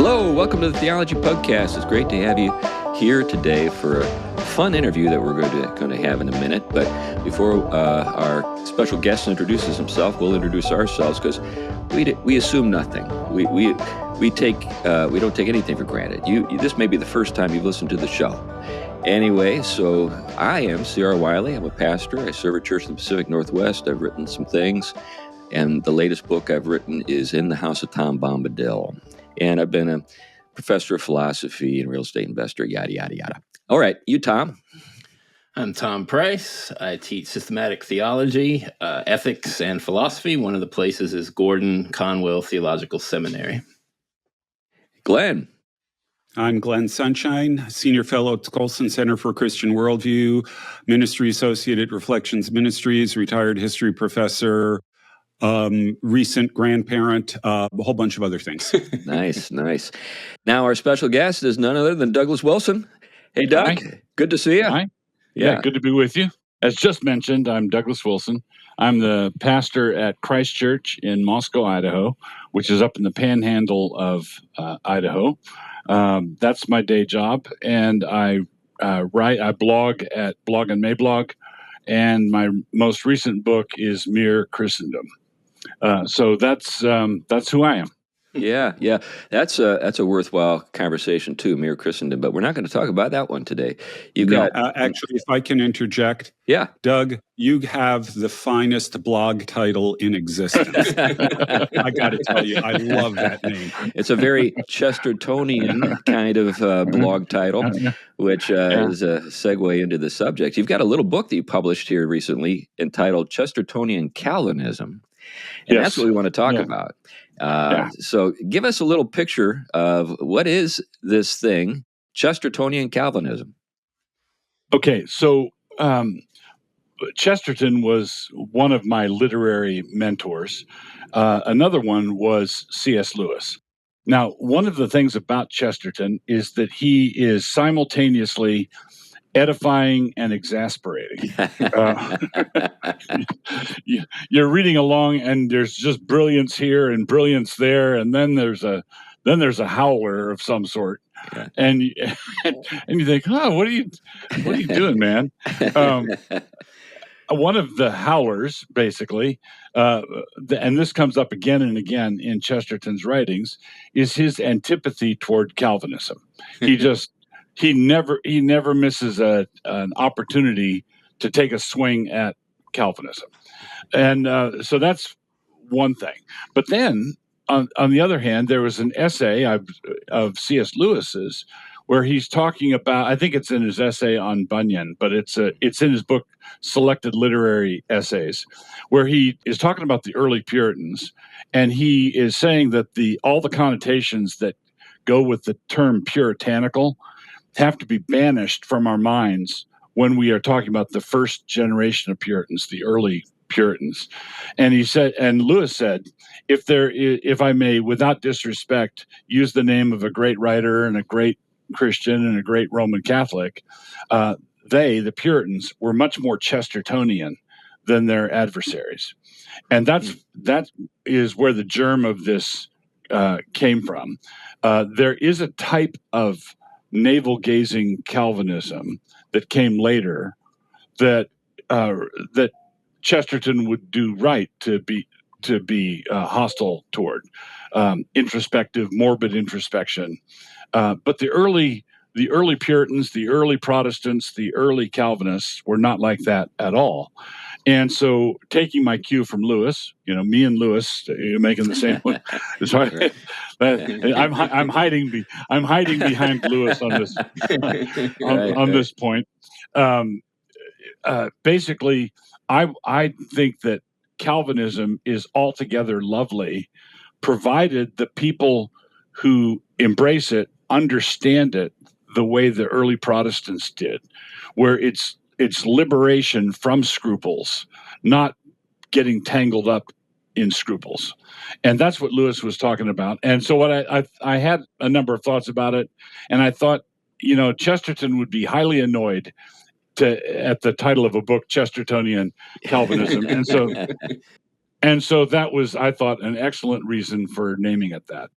Hello, welcome to the Theology Pugcast. It's great to have you here today for a fun interview that we're going to have in a minute. But before our special guest introduces himself, we'll introduce ourselves because we assume nothing. We don't take anything for granted. This may be the first time you've listened to the show. Anyway, so I am C.R. Wiley. I'm a pastor. I serve a church in the Pacific Northwest. I've written some things, and the latest book I've written is In the House of Tom Bombadil. And I've been a professor of philosophy and real estate investor, yada, yada, yada. All right, you, Tom. I'm Tom Price. I teach systematic theology, ethics, and philosophy. One of the places is Gordon Conwell Theological Seminary. Glenn. I'm Glenn Sunshine, Senior Fellow at Colson Center for Christian Worldview, Ministry Associate at Reflections Ministries, retired history professor, recent grandparent, a whole bunch of other things. Nice. Now our special guest is none other than Douglas Wilson. Hey, Doug. Hi. Good to see you. Hi. Yeah, good to be with you. As just mentioned, I'm Douglas Wilson. I'm the pastor at Christ Church in Moscow, Idaho, which is up in the panhandle of Idaho. That's my day job, and I blog at Blog and Mablog, and my most recent book is Mere Christendom. So that's who I am. Yeah. That's a worthwhile conversation too, Mere Christendom. But we're not going to talk about that one today. Actually, if I can interject, yeah, Doug, you have the finest blog title in existence. I got to tell you, I love that name. It's a very Chestertonian kind of blog title, which is a segue into the subject. You've got a little book that you published here recently entitled Chestertonian Calvinism. And that's what we want to talk about. So give us a little picture of what is this thing, Chestertonian Calvinism. Okay, so Chesterton was one of my literary mentors. Another one was C.S. Lewis. Now, one of the things about Chesterton is that he is simultaneously edifying and exasperating. You're reading along, and there's just brilliance here and brilliance there, and then there's a howler of some sort, and you think, what are you doing, man? One of the howlers, basically, and this comes up again and again in Chesterton's writings, is his antipathy toward Calvinism. He never misses an opportunity to take a swing at Calvinism. And so that's one thing. But then, on the other hand, there was an essay of C.S. Lewis's where he's talking about, I think it's in his essay on Bunyan, but it's in his book, Selected Literary Essays, where he is talking about the early Puritans, and he is saying that all the connotations that go with the term puritanical have to be banished from our minds when we are talking about the first generation of Puritans, the early Puritans. And Lewis said, if I may, without disrespect, use the name of a great writer and a great Christian and a great Roman Catholic, the Puritans, were much more Chestertonian than their adversaries. And that is where the germ of this came from. There is a type of navel-gazing Calvinism that came later that Chesterton would do right to be hostile toward, introspective, morbid introspection. But the early Puritans, the early Protestants, the early Calvinists were not like that at all. And so, taking my cue from Lewis, me and Lewis, making the same point. Sorry, I'm hiding behind Lewis on this on this point. Basically, I think that Calvinism is altogether lovely, provided the people who embrace it understand it the way the early Protestants did, where it's liberation from scruples, not getting tangled up in scruples. And that's what Lewis was talking about. And so what I had a number of thoughts about it, and I thought, Chesterton would be highly annoyed at the title of a book, Chestertonian Calvinism. And so that was, I thought, an excellent reason for naming it that.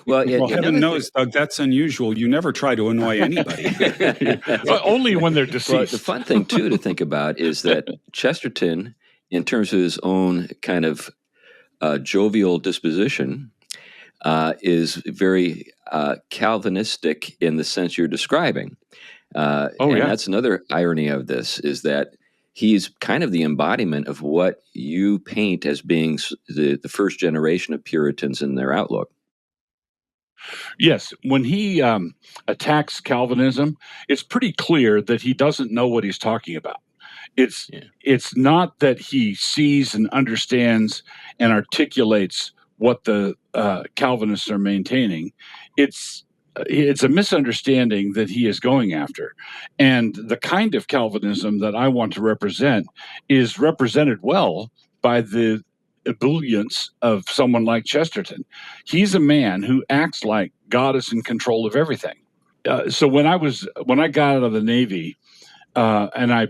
Well, Well, the heaven other knows, Doug, that's unusual. You never try to annoy anybody. Only when they're Well, deceased. the fun thing too to think about is that Chesterton, in terms of his own kind of jovial disposition, is very Calvinistic in the sense you're describing. And that's another irony of this, is that he's kind of the embodiment of what you paint as being the first generation of Puritans in their outlook. Yes, when he attacks Calvinism, it's pretty clear that he doesn't know what he's talking about. It's Yeah. it's not that he sees and understands and articulates what the Calvinists are maintaining. It's a misunderstanding that he is going after, and the kind of Calvinism that I want to represent is represented well by the ebullience of someone like Chesterton. He's a man who acts like God is in control of everything. So when I got out of the Navy, and I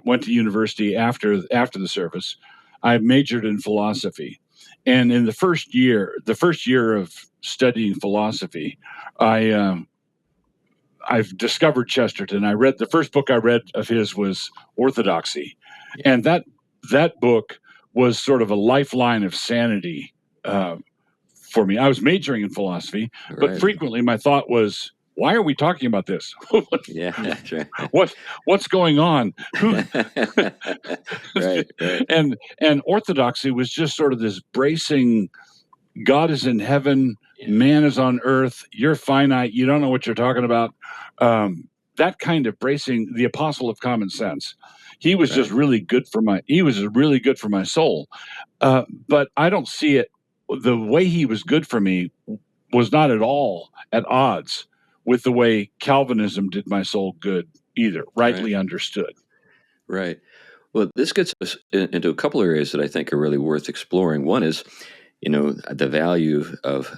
went to university after the service, I majored in philosophy, and in the first year of studying philosophy, I've discovered Chesterton. I read the first book I read of his was Orthodoxy, and that book was sort of a lifeline of sanity for me. I was majoring in philosophy, but Right. frequently my thought was, why are we talking about this? Yeah, that's right. What's going on? Right. And orthodoxy was just sort of this bracing, God is in heaven, Yeah. man is on earth, you're finite, you don't know what you're talking about. That kind of bracing, the apostle of common sense. He was just really good for my soul. But I don't see it. The way he was good for me was not at all at odds with the way Calvinism did my soul good either, rightly understood. Right. Well, this gets us into a couple of areas that I think are really worth exploring. One is, the value of,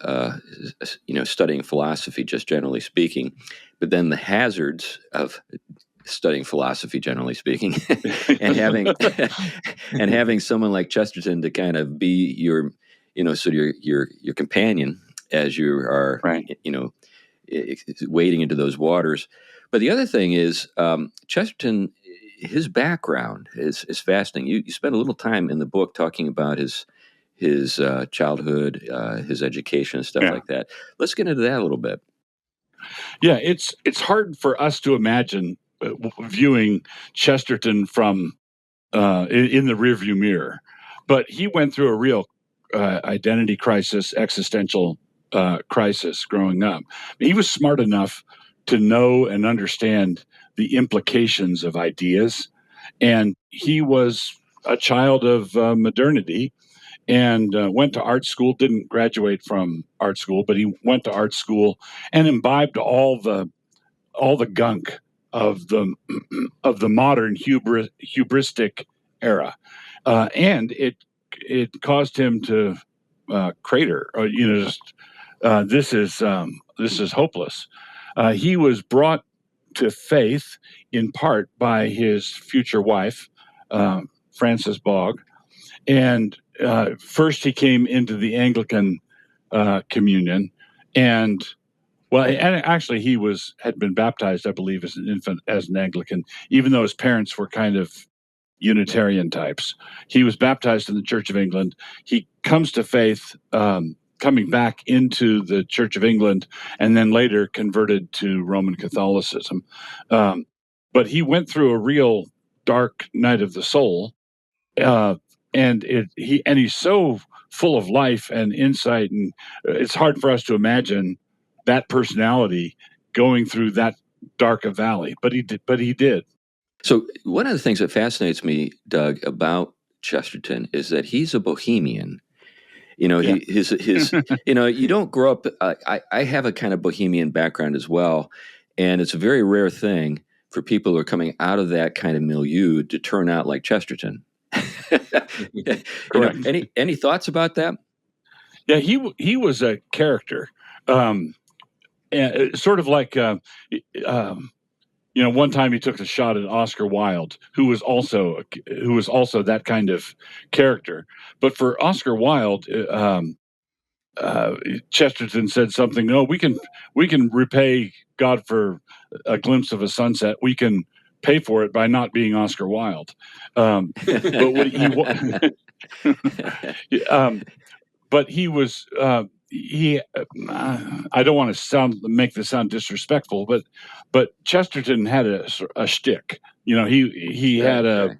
studying philosophy, just generally speaking, but then the hazards of studying philosophy, generally speaking, and having someone like Chesterton to kind of be your, sort of your companion as you are, Right. wading into those waters. But the other thing is, Chesterton, his background is fascinating. You spend a little time in the book talking about his childhood, his education, and stuff like that. Let's get into that a little bit. Yeah, it's hard for us to imagine viewing Chesterton from in the rearview mirror, but he went through a real identity crisis, existential crisis growing up. He was smart enough to know and understand the implications of ideas, and he was a child of modernity and went to art school. Didn't graduate from art school, but he went to art school and imbibed all the gunk of the modern hubristic era, and it caused him to crater. This is hopeless. He was brought to faith in part by his future wife, Frances Bogg, and first he came into the Anglican communion, and actually he had been baptized, I believe, as an infant as an Anglican, even though his parents were kind of Unitarian types. He was baptized in the Church of England. He comes to faith, coming back into the Church of England, and then later converted to Roman Catholicism. But he went through a real dark night of the soul, and he's so full of life and insight, and it's hard for us to imagine that personality going through that dark a valley. But he did. So one of the things that fascinates me, Doug, about Chesterton is that he's a Bohemian. His you don't grow up. I have a kind of Bohemian background as well, and it's a very rare thing for people who are coming out of that kind of milieu to turn out like Chesterton. Any thoughts about that? Yeah, he was a character, sort of like. One time he took a shot at Oscar Wilde, who was also that kind of character. But for Oscar Wilde, Chesterton said something. No, we can repay God for a glimpse of a sunset. We can pay for it by not being Oscar Wilde. But what but he was he. I don't want to make this sound disrespectful, but Chesterton had a shtick. He had a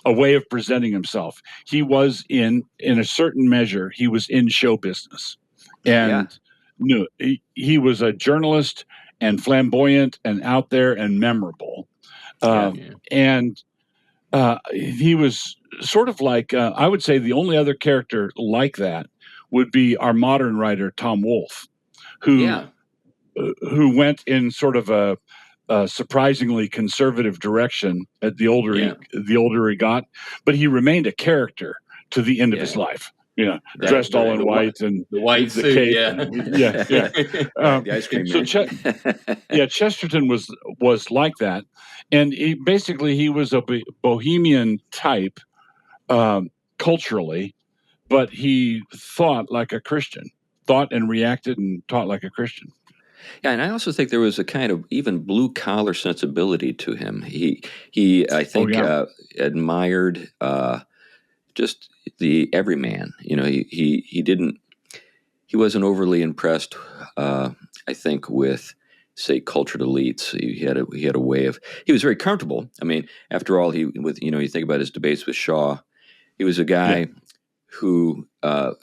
way of presenting himself. He was in a certain measure, he was in show business, and he was a journalist and flamboyant and out there and memorable. And he was sort of like, I would say the only other character like that would be our modern writer, Tom Wolfe, who went in sort of a surprisingly conservative direction at the older he got, but he remained a character to the end of his life. Dressed all in white and the white the suit, cape. The ice cream man. Chesterton was like that, and he was a Bohemian type culturally, but he thought like a Christian, thought and reacted and taught like a Christian. Yeah, and I also think there was a kind of even blue collar sensibility to him. He I think admired just the everyman. He wasn't overly impressed. I think with, say, cultured elites. He had a way of. He was very comfortable. I mean, after all, you think about his debates with Shaw. He was a guy who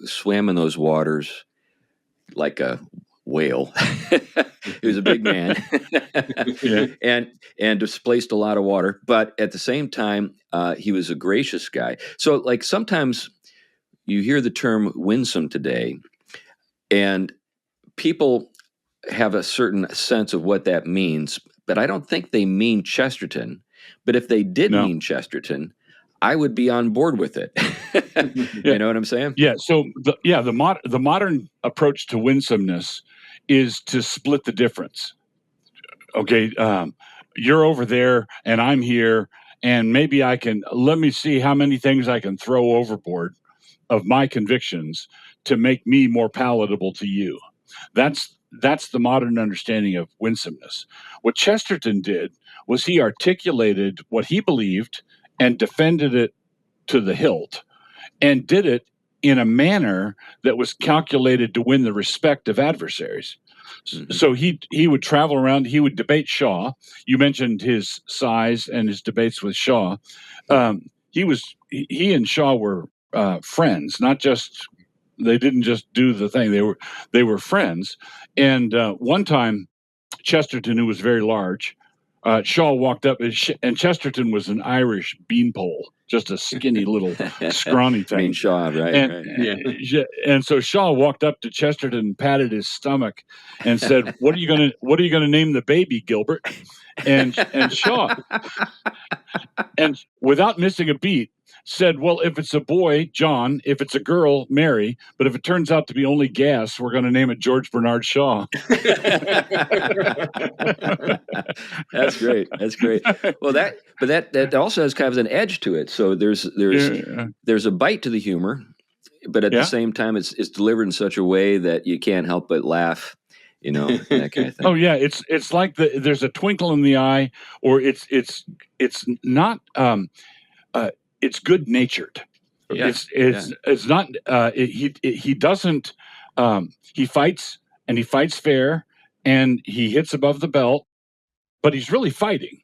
swam in those waters like a whale. He was a big man, and displaced a lot of water. But at the same time, he was a gracious guy. So, like, sometimes you hear the term winsome today, and people have a certain sense of what that means. But I don't think they mean Chesterton. But if they did mean Chesterton, I would be on board with it. You know what I'm saying? Yeah. So the modern approach to winsomeness is to split the difference. Okay, you're over there and I'm here, and maybe let me see how many things I can throw overboard of my convictions to make me more palatable to you. That's the modern understanding of winsomeness. What Chesterton did was he articulated what he believed and defended it to the hilt, and did it in a manner that was calculated to win the respect of adversaries. Mm-hmm. So he would travel around. He would debate Shaw. You mentioned his size and his debates with Shaw. He and Shaw were friends, not just. They didn't just do the thing. They were friends. And one time, Chesterton, who was very large, Shaw walked up, and Chesterton was an Irish beanpole, just a skinny little scrawny thing. I mean, Shaw, right? And so Shaw walked up to Chesterton and patted his stomach and said, "What are you gonna name the baby, Gilbert?" And Shaw, and without missing a beat, said, "Well, if it's a boy, John. If it's a girl, Mary. But if it turns out to be only gas, we're going to name it George Bernard Shaw." That's great. Well, that also has kind of an edge to it. So there's a bite to the humor, but at the same time, it's delivered in such a way that you can't help but laugh. That kind of thing. Oh yeah, it's like there's a twinkle in the eye, or it's not. It's good natured. Yeah. It's not. He doesn't. He fights, and he fights fair, and he hits above the belt, but he's really fighting.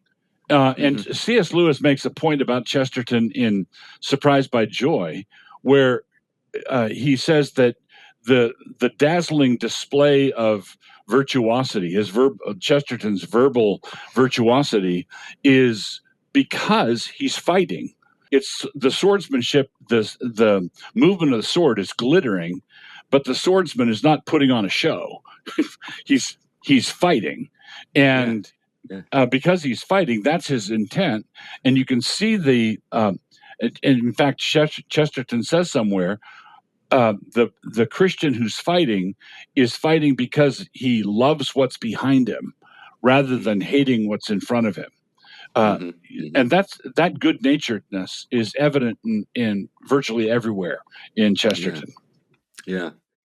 And C.S. Lewis makes a point about Chesterton in Surprised by Joy, where he says that the dazzling display of virtuosity, Chesterton's verbal virtuosity, is because he's fighting. It's the swordsmanship, the movement of the sword is glittering, but the swordsman is not putting on a show. he's fighting, and because he's fighting, that's his intent. And you can see and in fact, Chesterton says somewhere, the Christian who's fighting is fighting because he loves what's behind him, rather than hating what's in front of him. And that good-naturedness is evident in virtually everywhere in Chesterton. Yeah.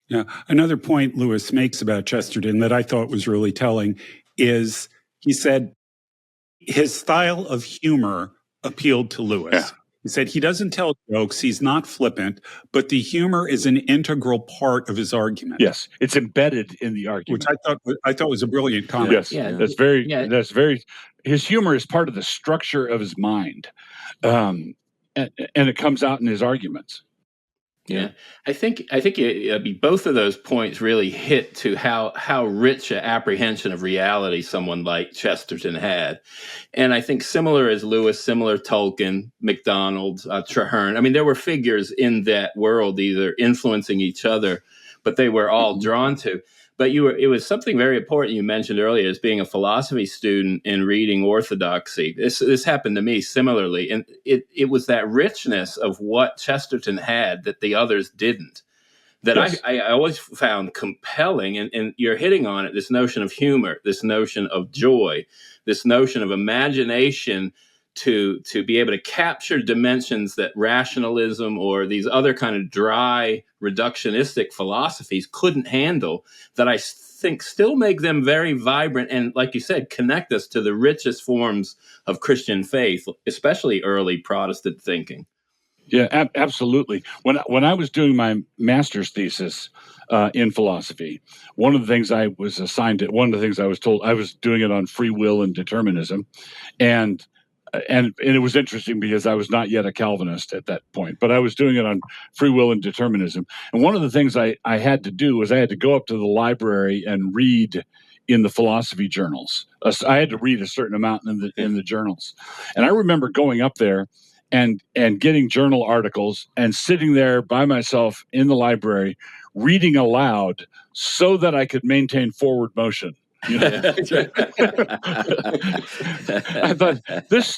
Yeah. Another point Lewis makes about Chesterton that I thought was really telling is he said his style of humor appealed to Lewis. Yeah. He said he doesn't tell jokes, he's not flippant, but the humor is an integral part of his argument. Yes, it's embedded in the argument. Which I thought was a brilliant comment. Yes, Yeah. that's very. His humor is part of the structure of his mind, and it comes out in his arguments. Yeah, I think both of those points really hit to how rich an apprehension of reality someone like Chesterton had, and I think similar as Lewis, similar Tolkien, MacDonald, Traherne. I mean, there were figures in that world either influencing each other, but they were all drawn to. But it was something very important you mentioned earlier as being a philosophy student and reading orthodoxy. This happened to me similarly. And it was that richness of what Chesterton had that the others didn't, that Yes. I always found compelling. And you're hitting on it, this notion of humor, this notion of joy, this notion of imagination to be able to capture dimensions that rationalism or these other kind of dry reductionistic philosophies couldn't handle, that I think still make them very vibrant and, like you said, connect us to the richest forms of Christian faith, especially early Protestant thinking. Yeah, absolutely. When I was doing my master's thesis in philosophy, one of the things I was assigned to, one of the things I was told, I was doing it on free will and determinism, and it was interesting because I was not yet a Calvinist at that point, but I was doing it on free will and determinism. And one of the things I had to do was I had to go up to the library and read in the philosophy journals. I had to read a certain amount in the journals. And I remember going up there and getting journal articles and sitting there by myself in the library reading aloud so that I could maintain forward motion. You know? I thought this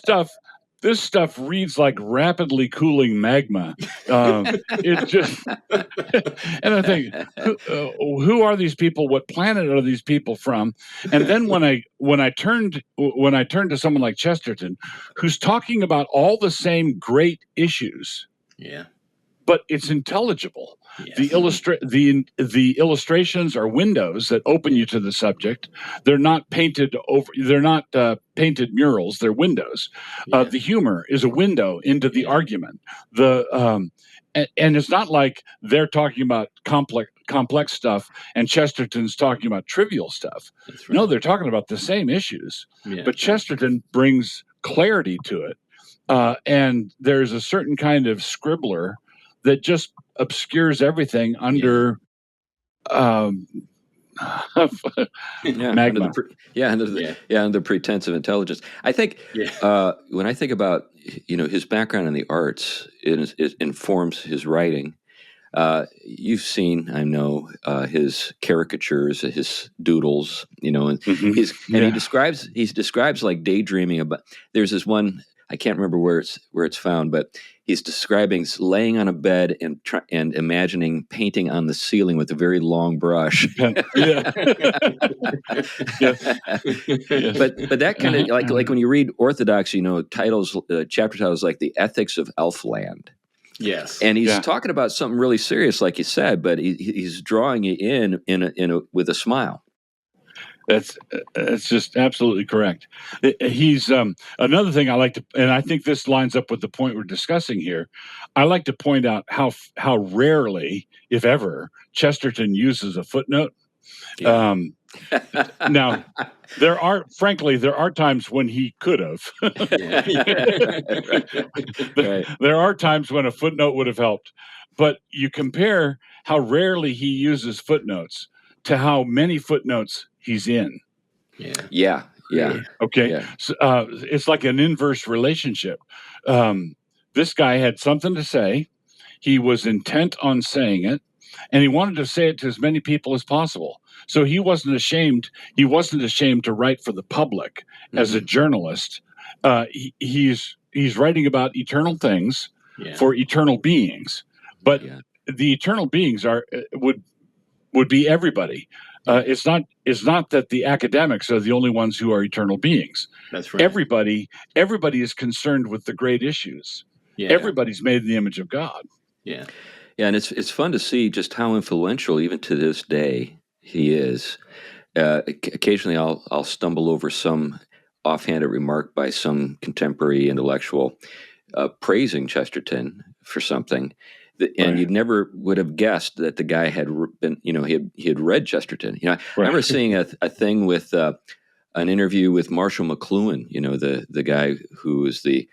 stuff reads like rapidly cooling magma. It just, and I think, who are these people? What planet are these people from? And then when I turned to someone like Chesterton, who's talking about all the same great issues, but it's intelligible. Yes. The illustrations are windows that open you to the subject. They're not painted over. They're not painted murals. They're windows. The humor is a window into the argument. And it's not like they're talking about complex stuff and Chesterton's talking about trivial stuff. That's right. No, they're talking about the same issues. Yeah. But Chesterton brings clarity to it, and there's a certain kind of scribbler that just obscures everything under magma. Under pretense of intelligence. I think when I think about his background in the arts, it informs his writing. You've seen, I know, his caricatures, his doodles, and he describes like daydreaming about. There's this one. I can't remember where it's found, but he's describing laying on a bed and imagining painting on the ceiling with a very long brush. But that kind of like when you read Orthodox, titles, chapter titles like The Ethics of Elfland. Yes, and he's talking about something really serious, like you said, but he's drawing you in with a smile. That's just absolutely correct. He's another thing I like to, and I think this lines up with the point we're discussing here. I like to point out how rarely, if ever, Chesterton uses a footnote. Yeah. Now, there are times when he could have. There are times when a footnote would have helped, but you compare how rarely he uses footnotes to how many footnotes he's in. Yeah. Okay. Yeah. So, it's like an inverse relationship. This guy had something to say. He was intent on saying it, and he wanted to say it to as many people as possible. So he wasn't ashamed. He wasn't ashamed to write for the public as a journalist. He's writing about eternal things for eternal beings, but the eternal beings would be everybody. It's not that the academics are the only ones who are eternal beings. That's right. Everybody is concerned with the great issues. Everybody's made in the image of God. Yeah, Yeah, and it's fun to see just how influential, even to this day, he is. Occasionally, I'll stumble over some offhanded remark by some contemporary intellectual praising Chesterton for something, and you'd never would have guessed that the guy had been, he had read Chesterton. I remember seeing a thing with an interview with Marshall McLuhan, the guy who was the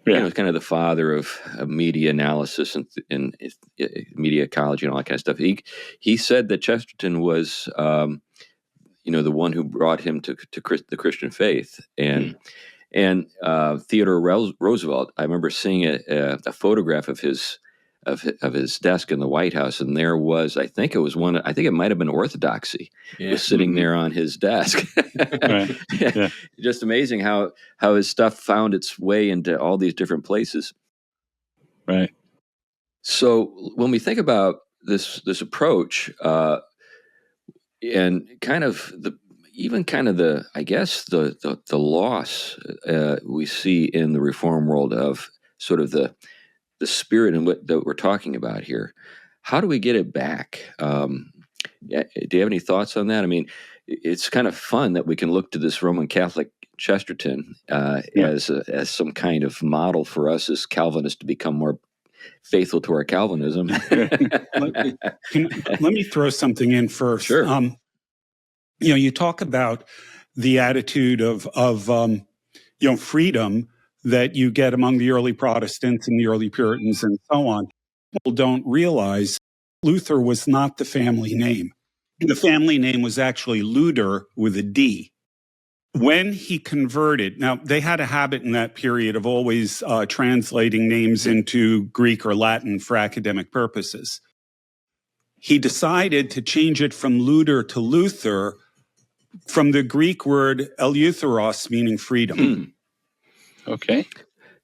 kind of the father of media analysis and media ecology and all that kind of stuff. He said that Chesterton was, the one who brought him to the Christian faith, and Theodore Roosevelt. I remember seeing a photograph of his desk in the White House, and there was, I think it might have been Orthodoxy was sitting there on his desk. Yeah. Just amazing how his stuff found its way into all these different places. Right. So when we think about this approach, and kind of the loss we see in the Reform world of sort of the spirit and what that we're talking about here. How do we get it back? Do you have any thoughts on that? I mean, it's kind of fun that we can look to this Roman Catholic Chesterton as some kind of model for us as Calvinists to become more faithful to our Calvinism. Let me throw something in first. Sure. You talk about the attitude of freedom that you get among the early Protestants and the early Puritans and so on. People don't realize Luther was not the family name. The family name was actually Luder with a D. When he converted, now they had a habit in that period of always translating names into Greek or Latin for academic purposes. He decided to change it from Luder to Luther from the Greek word eleutheros, meaning freedom. Okay.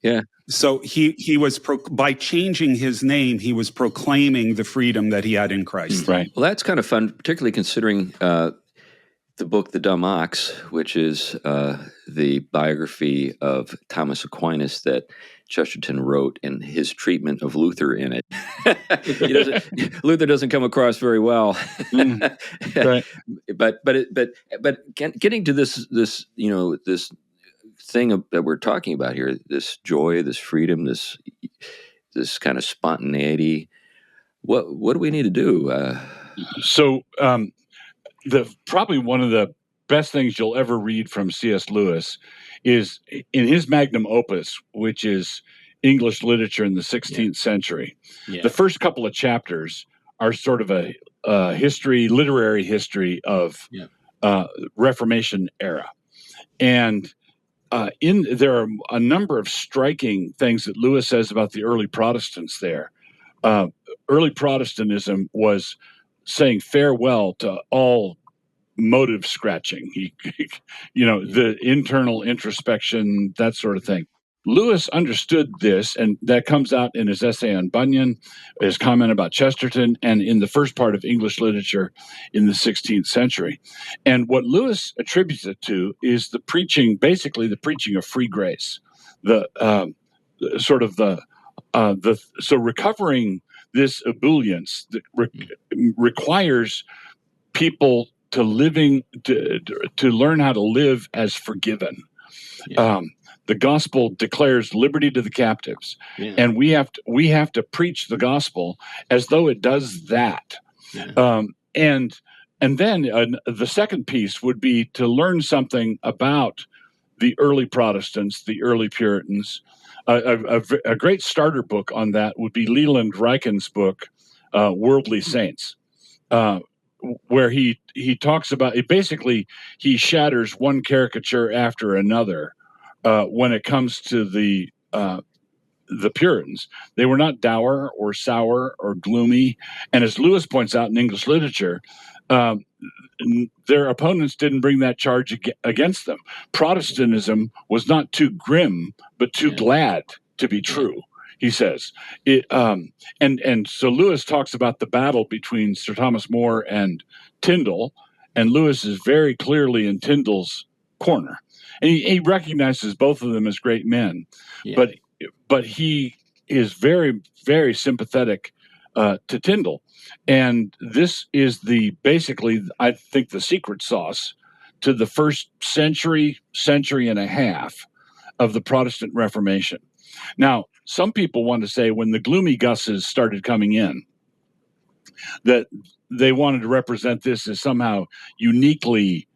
Yeah. So he was, by changing his name, he was proclaiming the freedom that he had in Christ. Right. Well, that's kind of fun, particularly considering the book The Dumb Ox, which is the biography of Thomas Aquinas that Chesterton wrote, and his treatment of Luther in it. Luther doesn't come across very well. Right. But getting to this thing that we're talking about here, this joy, this freedom, this kind of spontaneity. What do we need to do? So probably one of the best things you'll ever read from C.S. Lewis is in his magnum opus, which is English literature in the 16th century. Yeah. The first couple of chapters are sort of a literary history of Reformation era. And there are a number of striking things that Lewis says about the early Protestants there. Early Protestantism was saying farewell to all motive scratching, the internal introspection, that sort of thing. Lewis understood this, and that comes out in his essay on Bunyan, his comment about Chesterton, and in the first part of English literature in the 16th century. And what Lewis attributes it to is basically the preaching of free grace. So recovering this ebullience that requires people to learn how to live as forgiven. Yeah. The gospel declares liberty to the captives, and we have to preach the gospel as though it does that. Yeah. And then the second piece would be to learn something about the early Protestants, the early Puritans. A great starter book on that would be Leland Ryken's book, Worldly Saints. Where he talks about it. Basically, he shatters one caricature after another when it comes to the Puritans. They were not dour or sour or gloomy, and as Lewis points out in English literature, their opponents didn't bring that charge against them. Protestantism was not too grim, but too glad to be true. He says it, and so Lewis talks about the battle between Sir Thomas More and Tyndale, and Lewis is very clearly in Tyndale's corner, and he recognizes both of them as great men, but he is very, very sympathetic to Tyndale. And this is basically, I think, the secret sauce to the first century and a half of the Protestant Reformation. Now, some people want to say when the gloomy gusses started coming in, that they wanted to represent this as somehow uniquely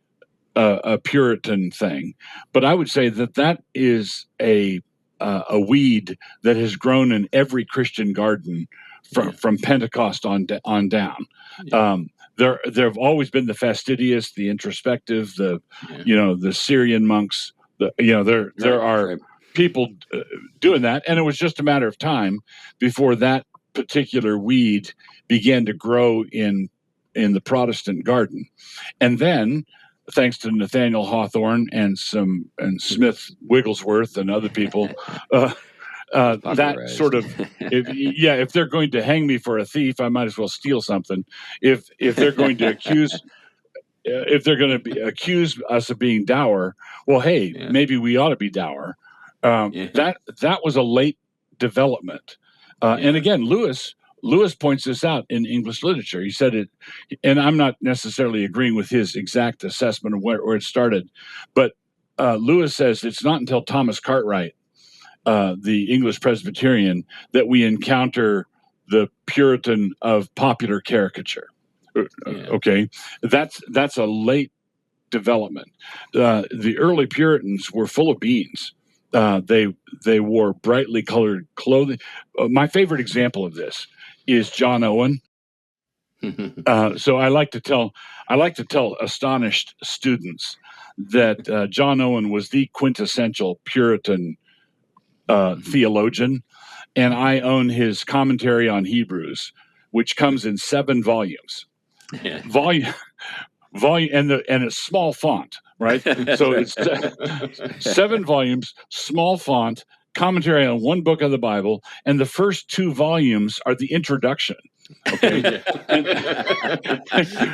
a Puritan thing. But I would say that is a weed that has grown in every Christian garden from Pentecost on down. Yeah. There have always been the fastidious, the introspective, the Syrian monks. There are people doing that, and it was just a matter of time before that particular weed began to grow in the Protestant garden, and then, thanks to Nathaniel Hawthorne and Smith Wigglesworth and other people, that sort of, if they're going to hang me for a thief, I might as well steal something. If they're going to accuse us of being dour, well, hey, maybe we ought to be dour. That was a late development, and again, Lewis points this out in English literature. He said it, and I'm not necessarily agreeing with his exact assessment of where it started, but Lewis says it's not until Thomas Cartwright, the English Presbyterian, that we encounter the Puritan of popular caricature. Okay, that's a late development. The early Puritans were full of beans. They wore brightly colored clothing. My favorite example of this is John Owen. So I like to tell astonished students that John Owen was the quintessential Puritan theologian, and I own his commentary on Hebrews, which comes in 7 volumes. Volume, and it's small font, right? So it's 7 volumes, small font, commentary on one book of the Bible, and the first 2 volumes are the introduction. Okay,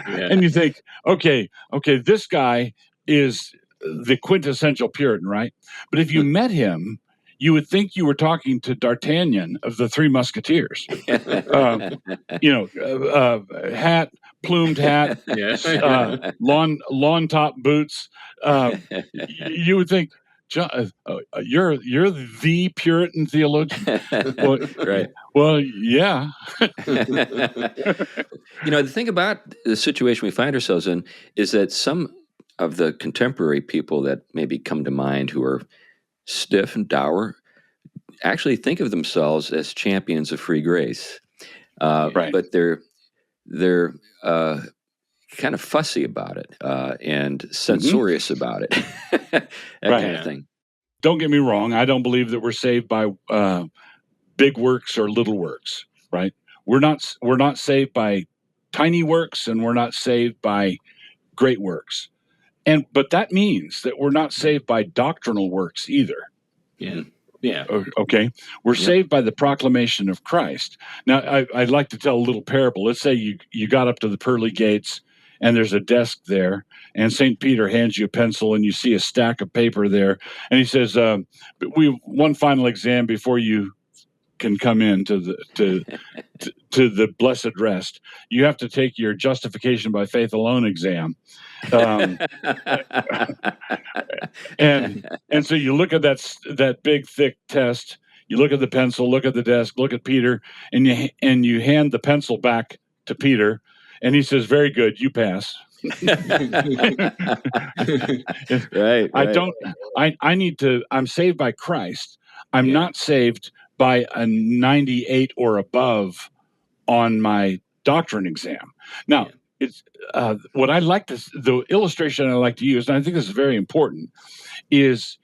and you think, okay, this guy is the quintessential Puritan, right? But if you met him, you would think you were talking to D'Artagnan of the Three Musketeers. Hat, plumed hat, lawn top boots. You would think, John, you're the Puritan theologian. Well, Right. Well, yeah. The thing about the situation we find ourselves in is that some of the contemporary people that maybe come to mind who are stiff and dour actually think of themselves as champions of free grace. Right. But they're kind of fussy about it and censorious about it. That kind of thing. Don't get me wrong. I don't believe that we're saved by big works or little works, right? We're not saved by tiny works, and we're not saved by great works. But that means that we're not saved by doctrinal works either. Yeah. Okay. We're saved by the proclamation of Christ. Now, I'd like to tell a little parable. Let's say you got up to the pearly gates, and there's a desk there, and St. Peter hands you a pencil, and you see a stack of paper there, and he says, one final exam before you can come in to the blessed rest. You have to take your justification by faith alone exam. And so you look at that big thick test, you look at the pencil, look at the desk, look at Peter, and you hand the pencil back to Peter, and he says, "Very good, you pass." Right. I'm saved by Christ. I'm not saved by a 98 or above on my doctrine exam. Now, it's what I like to, the illustration I like to use, and I think this is very important, is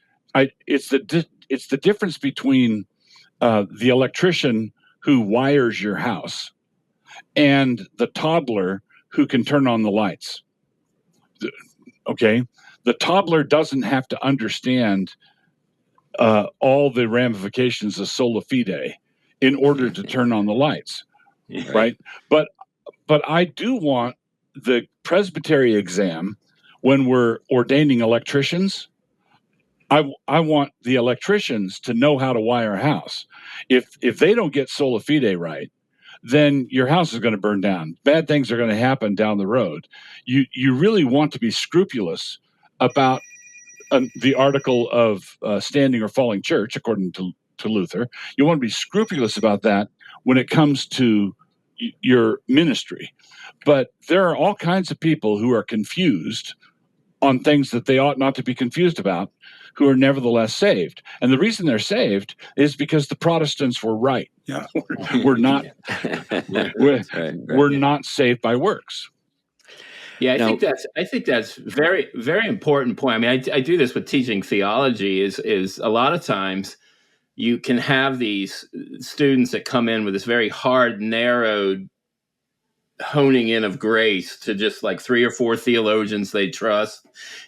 it's the difference between the electrician who wires your house and the toddler who can turn on the lights. Okay, the toddler doesn't have to understand all the ramifications of sola fide in order to turn on the lights, right? But I do want the presbytery exam when we're ordaining electricians. I want the electricians to know how to wire a house. If they don't get sola fide right, then your house is going to burn down. Bad things are going to happen down the road. You really want to be scrupulous about the article of standing or falling church, according to Luther. You want to be scrupulous about that when it comes to your ministry. But there are all kinds of people who are confused on things that they ought not to be confused about, who are nevertheless saved. And the reason they're saved is because the Protestants were right. Yeah. We're not Right. we're not saved by works. Yeah, Now- I think that's very, very important point. I mean, I do this with teaching theology. Is a lot of times you can have these students that come in with this very hard, narrowed honing in of grace to just like 3 or 4 theologians they trust,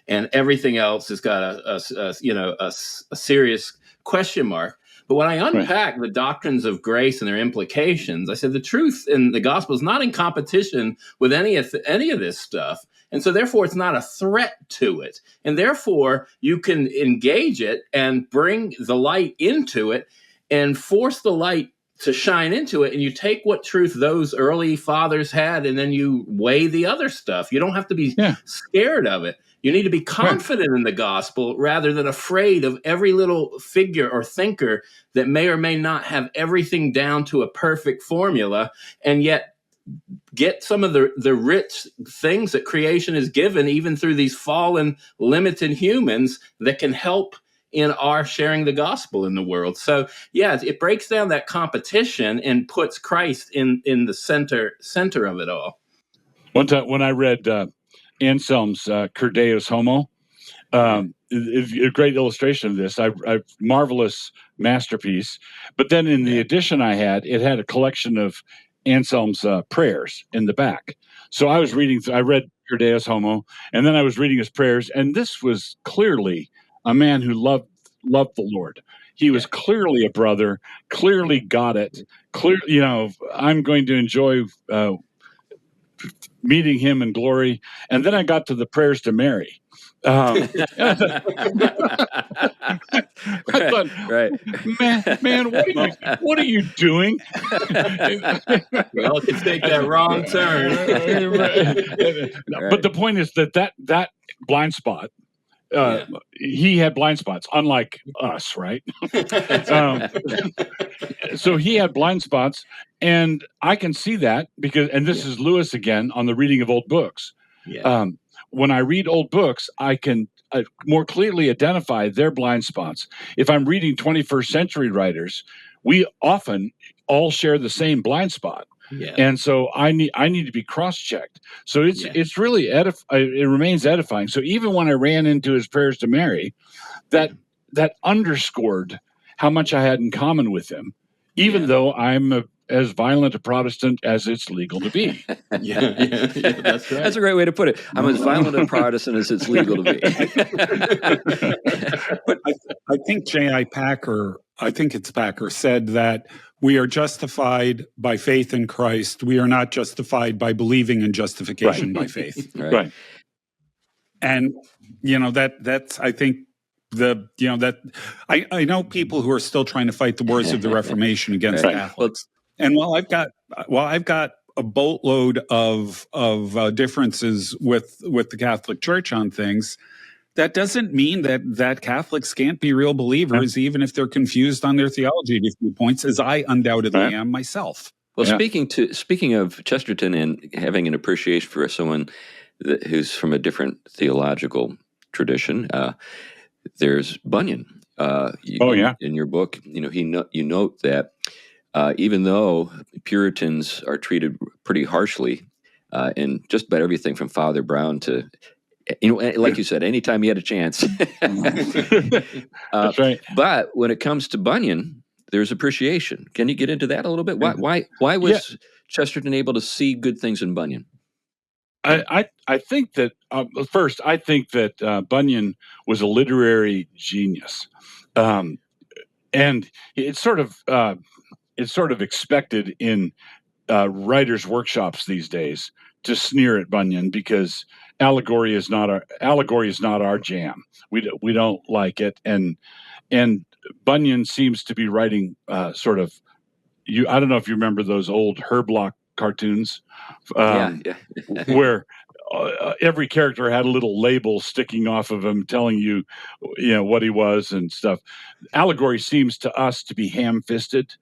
and everything else has got a serious question mark. But when I unpack the doctrines of grace and their implications, I said the truth in the gospel is not in competition with any of this stuff. And so therefore it's not a threat to it. And therefore you can engage it and bring the light into it and force the light to shine into it. And you take what truth those early fathers had, and then you weigh the other stuff. You don't have to be scared of it. You need to be confident in the gospel rather than afraid of every little figure or thinker that may or may not have everything down to a perfect formula, and yet get some of the rich things that creation is given, even through these fallen, limited humans, that can help in our sharing the gospel in the world. So, yeah, it breaks down that competition and puts Christ in the center of it all. One time when I read Anselm's Cur Deus Homo, a great illustration of this, a marvelous masterpiece. But then in the edition I had, it had a collection of Anselm's prayers in the back. So I was I read Cur Deus Homo, and then I was reading his prayers, and this was clearly a man who loved the Lord. He was clearly a brother, clearly got it. I'm going to enjoy meeting him in glory. And then I got to the prayers to Mary. I thought, man, what are you doing? We all can take that wrong turn. But the point is that blind spot, he had blind spots, unlike us, right? So he had blind spots, and I can see that because, and this is Lewis again on the reading of old books. When I read old books, I can more clearly identify their blind spots. If I'm reading 21st century writers, we often all share the same blind spot. And so I need to be cross-checked. So it's really it remains edifying. So even when I ran into his prayers to Mary, that underscored how much I had in common with him, even though I'm as violent a Protestant as it's legal to be. That's right. That's a great way to put it. I'm as violent a Protestant as it's legal to be. But I think J.I. Packer, Packer, said that we are justified by faith in Christ. We are not justified by believing in justification by faith. Right. And that's I think I know people who are still trying to fight the wars of the Reformation against Catholics. And while I've got a boatload of differences with the Catholic Church on things, that doesn't mean that Catholics can't be real believers, even if they're confused on their theology at a few points, as I undoubtedly am myself. Well, speaking of Chesterton and having an appreciation for someone who's from a different theological tradition, there's Bunyan. In your book, you note that even though Puritans are treated pretty harshly in just about everything from Father Brown to, like you said, anytime he had a chance. That's right. But when it comes to Bunyan, there's appreciation. Can you get into that a little bit? Why was Chesterton able to see good things in Bunyan? I think that first, I think that Bunyan was a literary genius, and it's sort of expected in writers' workshops these days to sneer at Bunyan because allegory is not our jam. We don't like it, and Bunyan seems to be writing sort of I don't know if you remember those old Herblock cartoons, Yeah, where every character had a little label sticking off of him telling you, what he was and stuff. Allegory seems to us to be ham-fisted,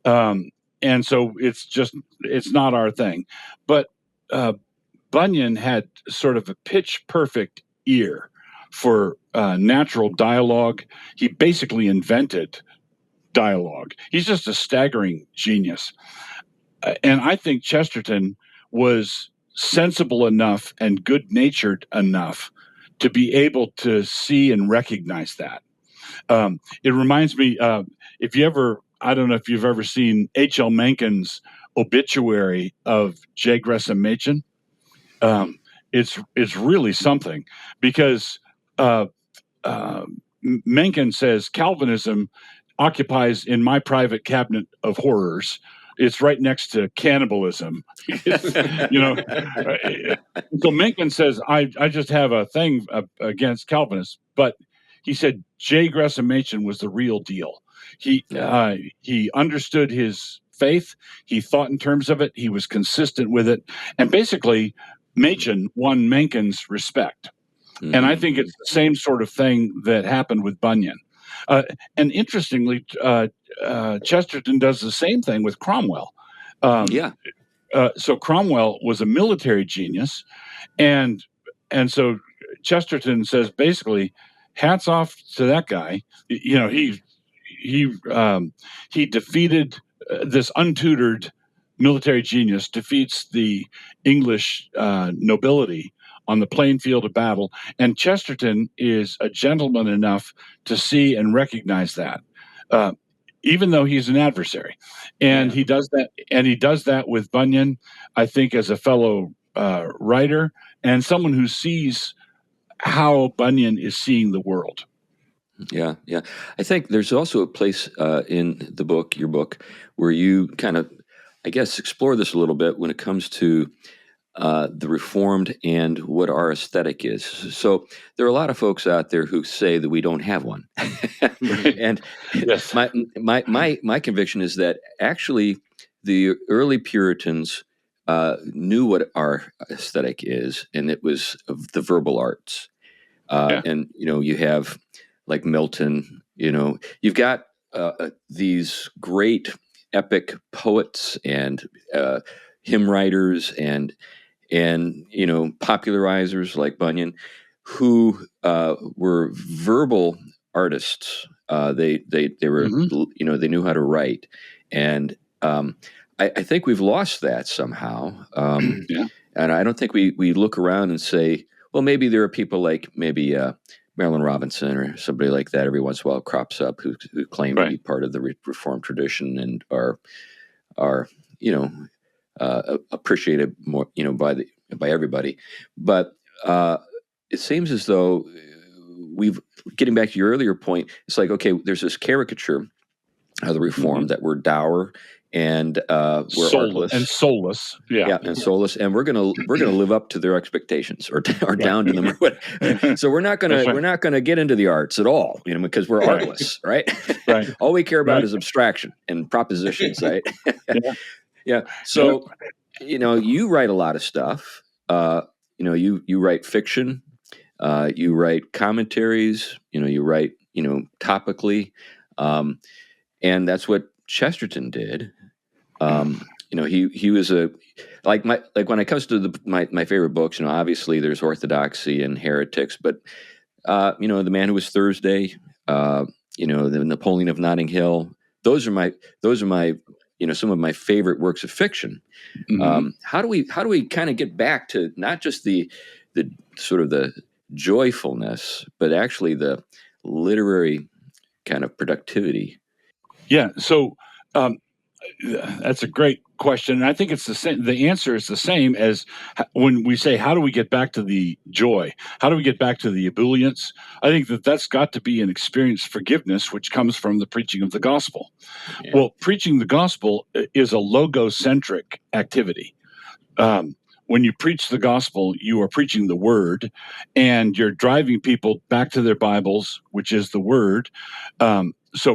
and so it's not our thing. But Bunyan had sort of a pitch-perfect ear for natural dialogue. He basically invented dialogue. He's just a staggering genius. And I think Chesterton was sensible enough and good-natured enough to be able to see and recognize that. It reminds me, I don't know if you've ever seen H.L. Mencken's obituary of J. Gresham Machen. It's really something, because Mencken says Calvinism occupies in my private cabinet of horrors. It's right next to cannibalism. So Mencken says, I just have a thing against Calvinists, but he said J. Gresham Machen was the real deal. He understood his faith. He thought in terms of it. He was consistent with it. And basically, Machen won Mencken's respect. Mm-hmm. And I think it's the same sort of thing that happened with Bunyan. And interestingly, Chesterton does the same thing with Cromwell. So Cromwell was a military genius, and so Chesterton says basically, hats off to that guy. He defeated this untutored military genius, defeats the English nobility on the plain field of battle, and Chesterton is a gentleman enough to see and recognize that, even though he's an adversary, and he does that. And he does that with Bunyan, I think, as a fellow writer and someone who sees how Bunyan is seeing the world. Yeah. I think there's also a place in the book, your book, where you kind of, I guess, explore this a little bit when it comes to the Reformed and what our aesthetic is. So there are a lot of folks out there who say that we don't have one, and yes. my conviction is that actually the early Puritans knew what our aesthetic is, and it was the verbal arts. And you have like Milton. You've got these great epic poets and hymn writers and popularizers like Bunyan, who were verbal artists. They were, mm-hmm. They knew how to write, and I think we've lost that somehow. And I don't think we look around and say, well, maybe there are people like maybe Marilyn Robinson or somebody like that every once in a while crops up who claim to be part of the Reformed tradition and are appreciated more, by everybody. But it seems as though getting back to your earlier point, it's like, okay, there's this caricature of the Reformed, mm-hmm. that we're dour and we're artless and soulless, and soulless, and we're gonna live up to their expectations or down to them. So we're not gonna get into the arts at all, because we're artless, right? Right. All we care about is abstraction and propositions, right? Yeah. So, you write a lot of stuff. You write fiction. You write commentaries. You write, topically, and that's what Chesterton did. He was when it comes to my favorite books, my there's Orthodoxy and Heretics, but The Man Who Was Thursday, the Napoleon of Notting Hill, those are my some of my favorite works of fiction. Mm-hmm. How do we kind of get back to not just the sort of the joyfulness, but actually the literary kind of productivity? Yeah. So that's a great question. And I think it's the same. The answer is the same as when we say, how do we get back to the joy? How do we get back to the ebullience? I think that's got to be an experienced forgiveness, which comes from the preaching of the gospel. Yeah. Well, preaching the gospel is a logocentric activity. When you preach the gospel, you are preaching the word, and you're driving people back to their Bibles, which is the word.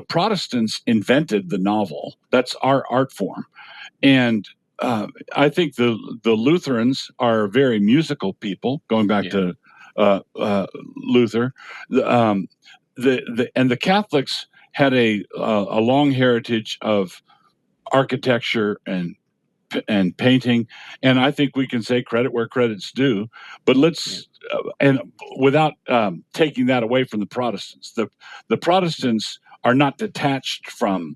Protestants invented the novel. That's our art form. And I think the Lutherans are very musical people, going back to Luther. And the Catholics had a long heritage of architecture and painting, and I think we can say credit where credit's due. But let's and without taking that away from the Protestants, the Protestants are not detached from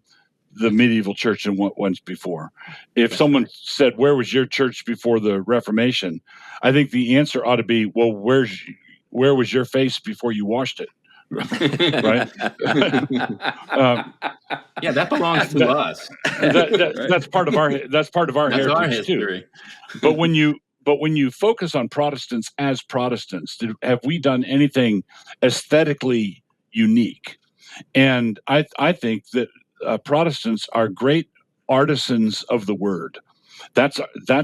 the medieval church and what went before. If someone said, "Where was your church before the Reformation?" I think the answer ought to be, "Well, where was your face before you washed it?" Right? Yeah, that belongs to us. That's part of our heritage too. But when you focus on Protestants as Protestants, have we done anything aesthetically unique? And I think that Protestants are great artisans of the word. That's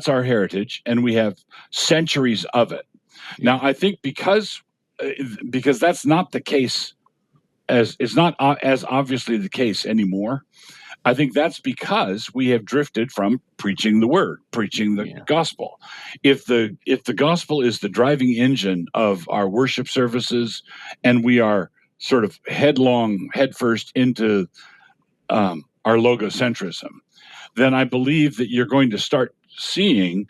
our heritage, and we have centuries of it. Now, I think because that's not the case, as it's not as obviously the case anymore. I think that's because we have drifted from preaching the word, preaching the gospel. If the gospel is the driving engine of our worship services, and we are sort of headfirst into our logocentrism, then I believe that you're going to start seeing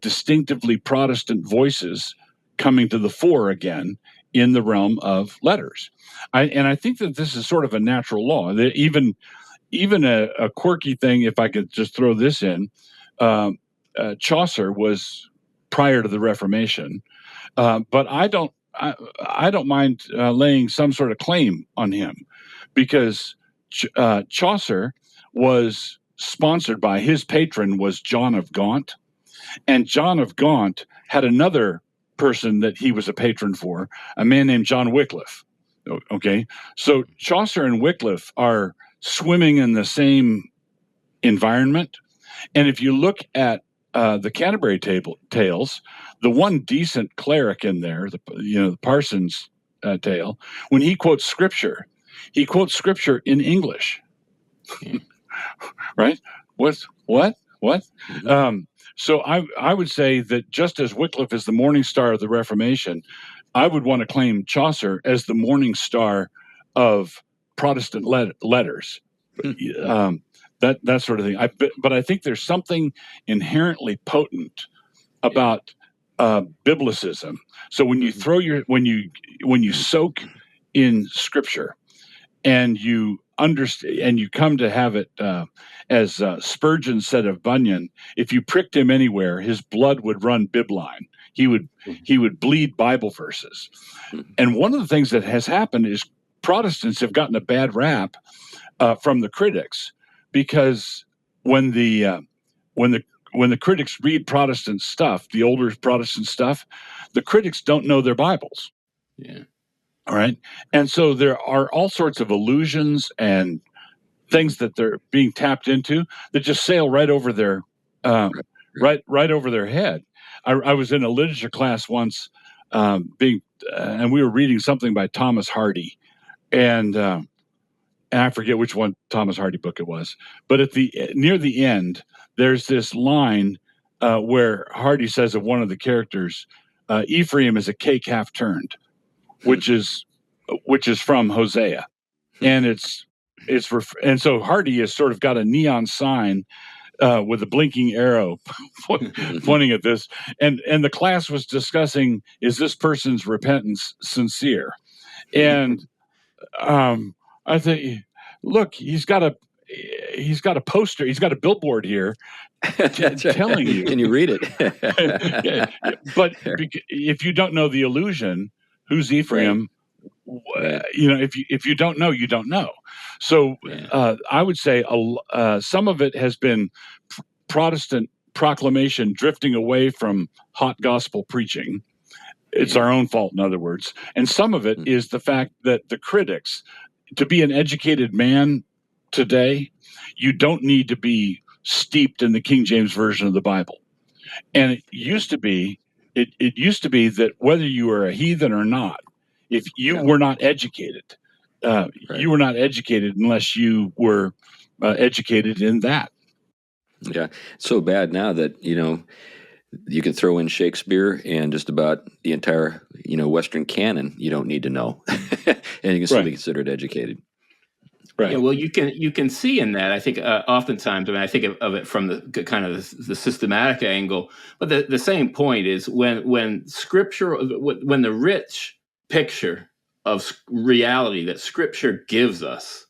distinctively Protestant voices coming to the fore again in the realm of letters. I think that this is sort of a natural law. That even a quirky thing, if I could just throw this in, Chaucer was prior to the Reformation, but I don't mind laying some sort of claim on him, because Chaucer was sponsored by, his patron was John of Gaunt, and John of Gaunt had another person that he was a patron for, a man named John Wycliffe. Okay, so Chaucer and Wycliffe are swimming in the same environment, and if you look at the Canterbury Tales, the one decent cleric in there, the Parsons tale, when he quotes scripture in English. Right? What? Mm-hmm. So I would say that just as Wycliffe is the morning star of the Reformation, I would want to claim Chaucer as the morning star of Protestant letters. That sort of thing. But I think there's something inherently potent about biblicism. So when you when you soak in Scripture, and you understand, and you come to have it, as Spurgeon said of Bunyan, if you pricked him anywhere, his blood would run bibline. He would bleed Bible verses. And one of the things that has happened is Protestants have gotten a bad rap from the critics, because when the critics read Protestant stuff, the older Protestant stuff, the critics don't know their Bibles. Yeah. All right. And so there are all sorts of illusions and things that they're being tapped into that just sail right over their right over their head. I was in a literature class once, and we were reading something by Thomas Hardy, and I forget which one Thomas Hardy book it was, but near the end, there's this line where Hardy says of one of the characters, Ephraim is a cake half turned, which is from Hosea, and and so Hardy has sort of got a neon sign with a blinking arrow pointing at this, and the class was discussing, is this person's repentance sincere? And I think, look, he's got a poster, he's got a billboard here telling you. Can you read it? But if you don't know the illusion, who's Ephraim? Right. If you don't know, you don't know. So I would say some of it has been Protestant proclamation drifting away from hot gospel preaching. It's our own fault, in other words. And some of it is the fact that the critics, to be an educated man today, you don't need to be steeped in the King James Version of the Bible. And it used to be that whether you were a heathen or not, if you were not educated, you were not educated unless you were educated in that. Yeah, it's so bad now that you can throw in Shakespeare and just about the entire Western canon. You don't need to know, and you can still be considered educated. Right. Yeah, well, you can see in that. I think oftentimes, I mean, I think of it from the kind of the systematic angle, but the same point is when Scripture, when the rich picture of reality that Scripture gives us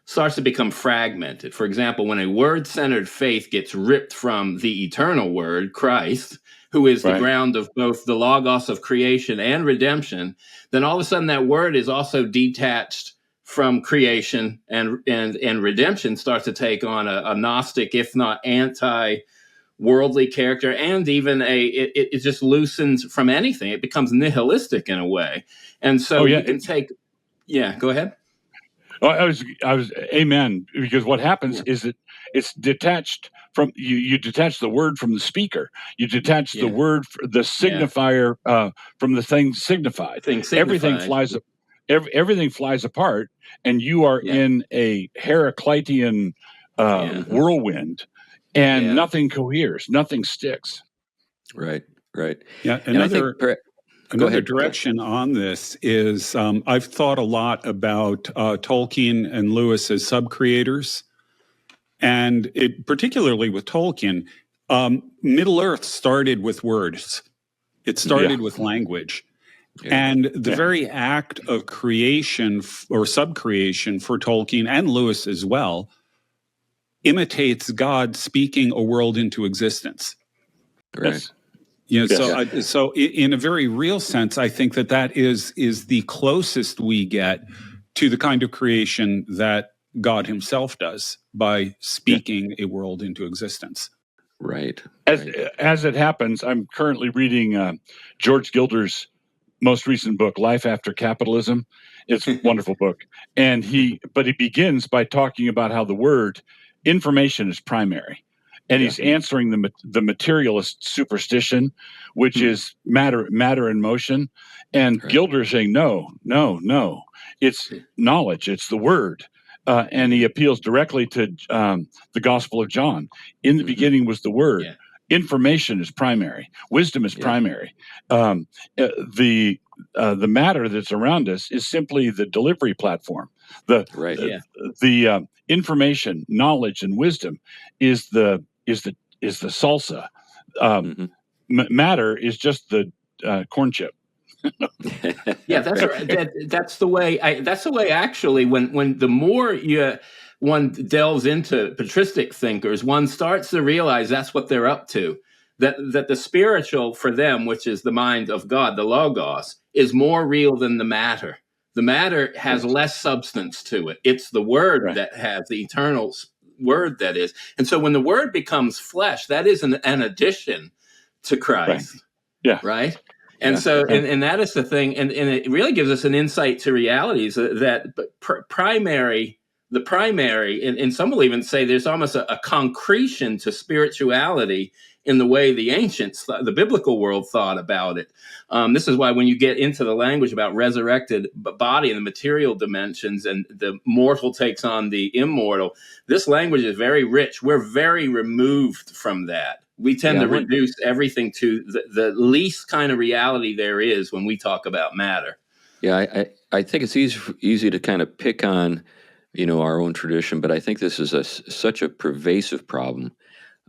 starts to become fragmented. For example, when a word-centered faith gets ripped from the eternal Word, Christ, who is the ground of both the logos of creation and redemption, then all of a sudden that word is also detached from creation, and redemption starts to take on a Gnostic, if not anti-worldly character, and even it just loosens from anything. It becomes nihilistic in a way, and so you can take. Yeah, go ahead. Oh, I was amen, because what happens is that it's detached from you detach the word from the speaker. You detach the word, the signifier from the thing signified. Everything flies apart, and you are in a Heraclitean whirlwind, and nothing coheres, nothing sticks. Right. Yeah, another direction on this is I've thought a lot about Tolkien and Lewis as sub-creators, and particularly with Tolkien, Middle Earth started with words. It started with language. And the very act of creation or sub-creation for Tolkien and Lewis as well imitates God speaking a world into existence. Right. So in a very real sense, I think that is the closest we get to the kind of creation that God himself does by speaking a world into existence. Right. As it happens, I'm currently reading George Gilder's most recent book, Life After Capitalism. It's a wonderful book. And he begins by talking about how the word information is primary. And he's answering the materialist superstition, which is matter in motion. And Gilder is saying, no. It's knowledge. It's the word. And he appeals directly to the Gospel of John. In the beginning was the word. Yeah. Information is primary. Wisdom is primary. The matter that's around us is simply the delivery platform. The information, knowledge, and wisdom is the salsa. Matter is just the corn chip. Yeah, that's right. That's the way. That's the way. Actually, when the more one delves into patristic thinkers, one starts to realize that's what they're up to. That the spiritual for them, which is the mind of God, the logos, is more real than the matter. The matter has less substance to it. It's the word that has the eternal word that is. And so when the word becomes flesh, that is an addition to Christ. Right. And and that is the thing. And it really gives us an insight to realities that primary, and some will even say there's almost a concretion to spirituality in the way the ancients, the biblical world, thought about it. This is why when you get into the language about resurrected body and the material dimensions, and the mortal takes on the immortal, this language is very rich. We're very removed from that. We tend to reduce everything to the least kind of reality there is when we talk about matter. Yeah, I think it's easy to kind of pick on, our own tradition, but I think this is such a pervasive problem.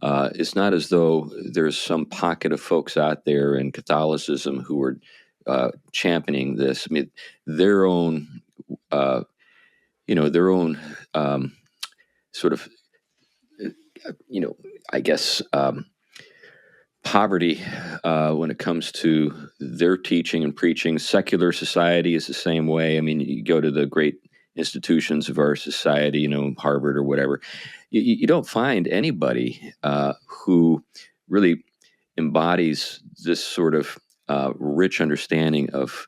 It's not as though there's some pocket of folks out there in Catholicism who are championing this. I mean, their own sort of, I guess, poverty when it comes to their teaching and preaching. Secular society is the same way. I mean, you go to the great institutions of our society, Harvard or whatever, you don't find anybody who really embodies this sort of rich understanding of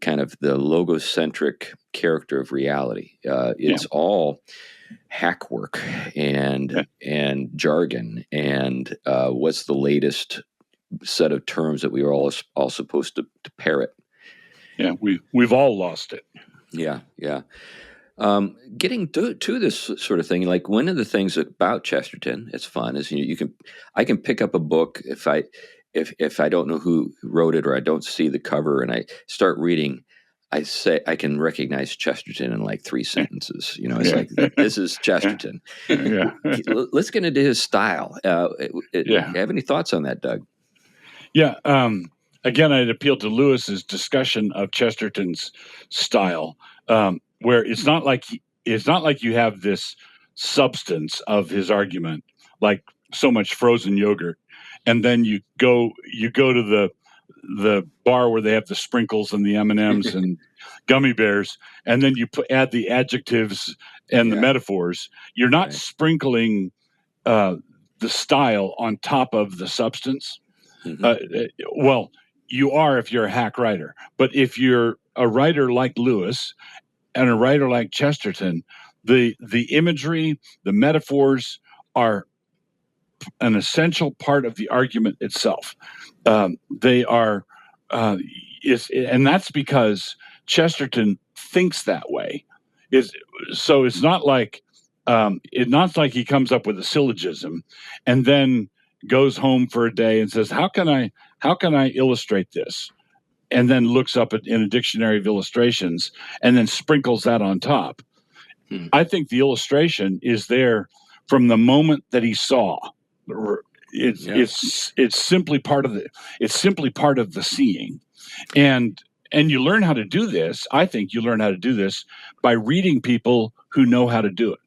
kind of the logocentric character of reality. It's all hack work and jargon and what's the latest set of terms that we are all supposed to parrot. Yeah, we've all lost it. Yeah, yeah. Getting to this sort of thing, like one of the things about Chesterton, it's fun, is I can pick up a book if I don't know who wrote it or I don't see the cover and I start reading. I can recognize Chesterton in like 3 sentences. It's Yeah. like this is Chesterton. Yeah. Let's get into his style. Yeah. Have any thoughts on that, Doug? Yeah. Again, I'd appeal to Lewis's discussion of Chesterton's style, where it's not like you have this substance of his argument, like so much frozen yogurt, and then you go to the bar where they have the sprinkles and the M&Ms and gummy bears, and then you add the adjectives and the Yeah. metaphors. You're not Right. sprinkling the style on top of the substance. Mhm. Well, you are if you're a hack writer, but if you're a writer like Lewis and a writer like Chesterton, the imagery, the metaphors are an essential part of the argument itself. They are, and that's because Chesterton thinks that way. So it's not like he comes up with a syllogism and then goes home for a day and says, how can I illustrate this? And then looks up in a dictionary of illustrations and then sprinkles that on top. I think the illustration is there from the moment that he saw. It's simply part of the seeing, and you learn how to do this. I think you learn how to do this by reading people who know how to do it.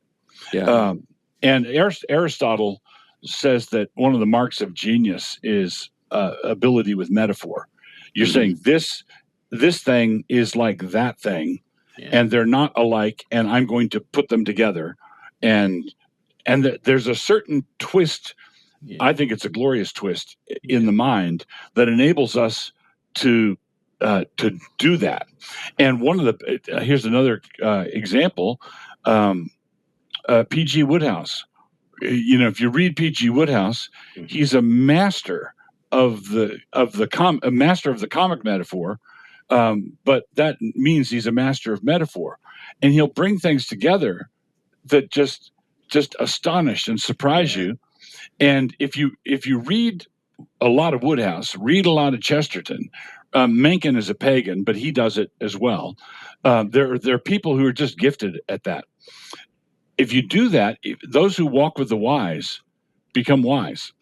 Yeah. And Aristotle says that one of the marks of genius is ability with metaphor. You're saying this thing is like that thing, and they're not alike, and I'm going to put them together, and there's a certain twist. I think it's a glorious twist in the mind that enables us to do that. And one of the here's another example. P.G. Wodehouse. If you read P.G. Wodehouse, he's a master of the master of the comic metaphor, but that means he's a master of metaphor, and he'll bring things together that just astonish and surprise you. And if you read a lot of Wodehouse, read a lot of Chesterton. Mencken is a pagan, but he does it as well. There are people who are just gifted at that. If you do that, those who walk with the wise become wise.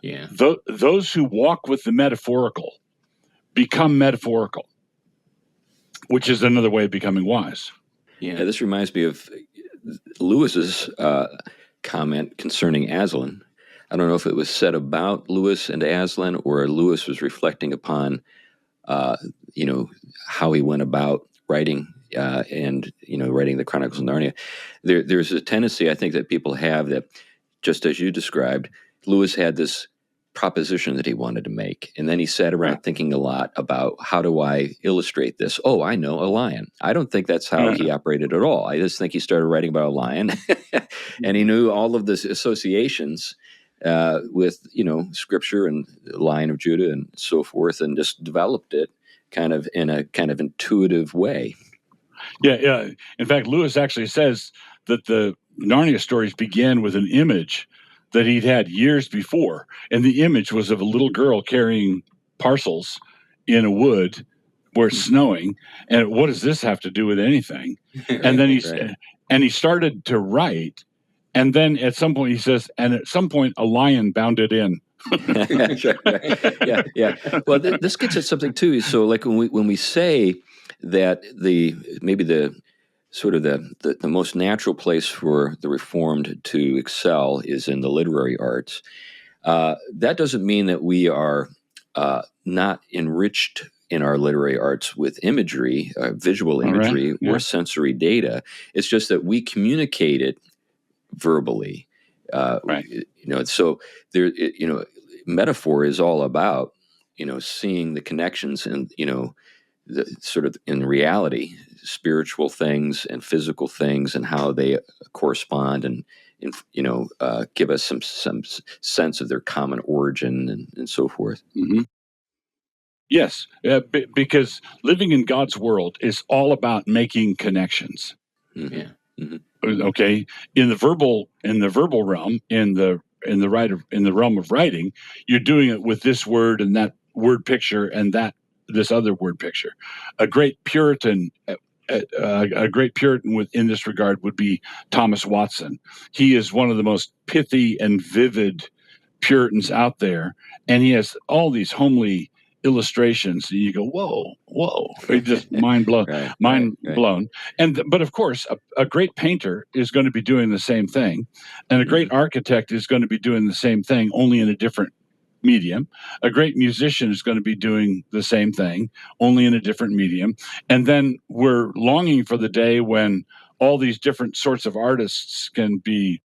Yeah. Those who walk with the metaphorical become metaphorical, which is another way of becoming wise. Yeah, this reminds me of Lewis's comment concerning Aslan. I don't know if it was said about Lewis and Aslan or Lewis was reflecting upon, how he went about writing and writing the Chronicles of Narnia. There's a tendency, I think, that people have that, just as you described, Lewis had this proposition that he wanted to make, and then he sat around thinking a lot about, how do I illustrate this? Oh, I know, a lion. I don't think that's how he operated at all. I just think he started writing about a lion, and he knew all of the associations with scripture and the Lion of Judah and so forth, and just developed it kind of in a kind of intuitive way. Yeah. In fact, Lewis actually says that the Narnia stories began with an image that he'd had years before, and the image was of a little girl carrying parcels in a wood where it's snowing. And what does this have to do with anything? And then he started to write, and then at some point he says, and at some point a lion bounded in. Yeah. Well, this gets at something too. So, like when we say that maybe the sort of the most natural place for the Reformed to excel is in the literary arts, that doesn't mean that we are not enriched in our literary arts with imagery, visual imagery, or sensory data. It's just that we communicate it verbally. So there, metaphor is all about, seeing the connections and, the sort of in reality, spiritual things and physical things and how they correspond and give us some sense of their common origin and so forth. Mm-hmm. Yes, because living in God's world is all about making connections. Mm-hmm. Yeah. Mm-hmm. Okay, in the verbal realm, in the realm of writing, you're doing it with this word and that word picture and that this other word picture. A great Puritan. A great Puritan in this regard would be Thomas Watson. He is one of the most pithy and vivid Puritans out there, and he has all these homely illustrations. And you go, whoa! It's just mind blown, blown. But of course, a great painter is going to be doing the same thing, and a great architect is going to be doing the same thing, only in a different medium. A great musician is going to be doing the same thing, only in a different medium. And then we're longing for the day when all these different sorts of artists can be